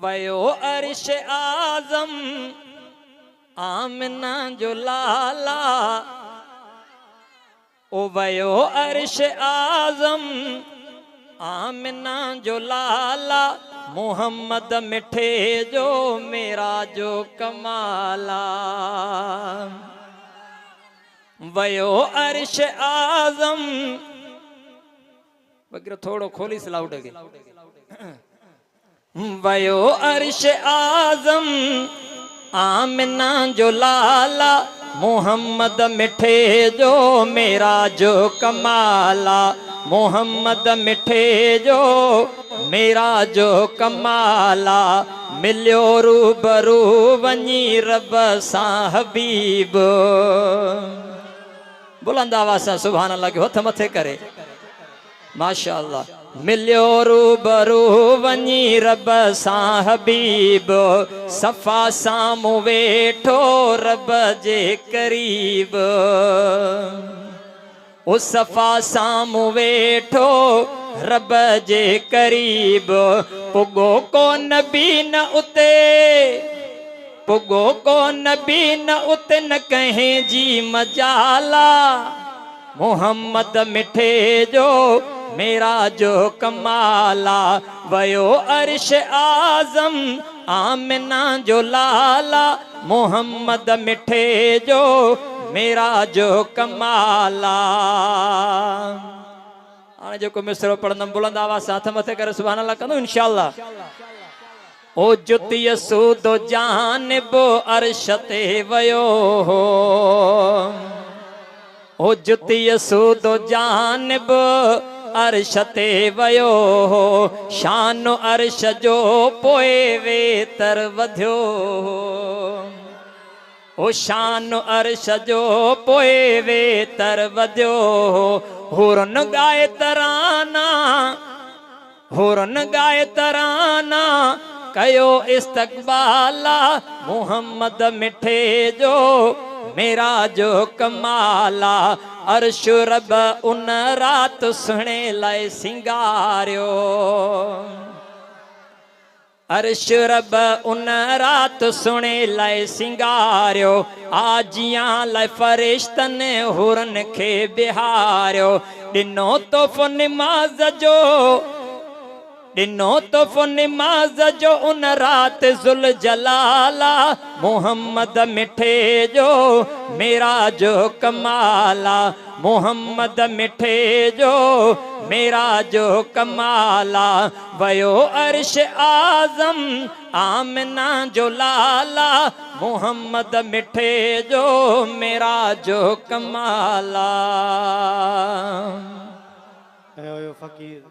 वयो अर्श आजम आमना जो लाला, ओ वयो अर्श आजम आमना जो लाला, मोहम्मद मिठे जो मेरा जो कमाला। वयो अर्श आजम वगैरह थोड़ो खोली से लाउड अगे। वयो अर्श आजम आमना जो लाला, मोहम्मद मिठे जो मेरा जो कमाला। मोहम्मद मिठे जो मेरा जो कमाला, मिलियो रूबरू वञी रब सां हबीब। बुलंद आवाज़ सां सुभान अल्लाह के हथ मथे करे माशाअल्लाह। मिलियो रूबरू वञी रब सां हबीब, सफ़ा साम्हूं वेठो रब जे करीब। ओ सफ़ा साम्हूं वेठो रब जे करीब, पुगो को नबी न उते, पुगो को नबी न उते न कहीं जी मजाला। मोहम्मद मिठे जो मेरा जो कमाला, वयो अर्श आजम आमना जो लाला, मोहम्मद मिठे जो मेरा जो कमाला। हाणे जेको मिसरो पढ़ंदमि बुलंद आवाज़ सां हथ मथे करे सुभान अल्लाह कंदो इंशाअल्लाह। ओ जुती सूदो जानिब अर्श ते वयो हो, ओ जुती सूदो जानिब अर्श ते वयो हो, शान अर्श जो पोए वेतर वधियो हो। ओ शान अर्श जो पोए वेतर वधियो हो, हुरन गाए तराना, हुरन गाए तराना, कयो इस्तकबाला। मोहम्मद मिठे जो मेरा जो कमाला, अर्श रब उन रात सुने लाए सिंगारियो। अर्श रब उन रात सुने लाए सिंगारियो, आजियां लाए फरिश्तन हुरन खे बिहारियो। दिनो तोहफ़ो निमाज़ जो, दिनो तोहफ़ो निमाज़ जो उन रात ज़ुल जलाला। मोहम्मद मिठे जो मेरा जो कमाला, मोहम्मद मिठे जो मेरा जो कमाला। वयो अर्श आजम आमना जो लाला, मोहम्मद मिठे जो मेरा जो कमाला। फ़कीर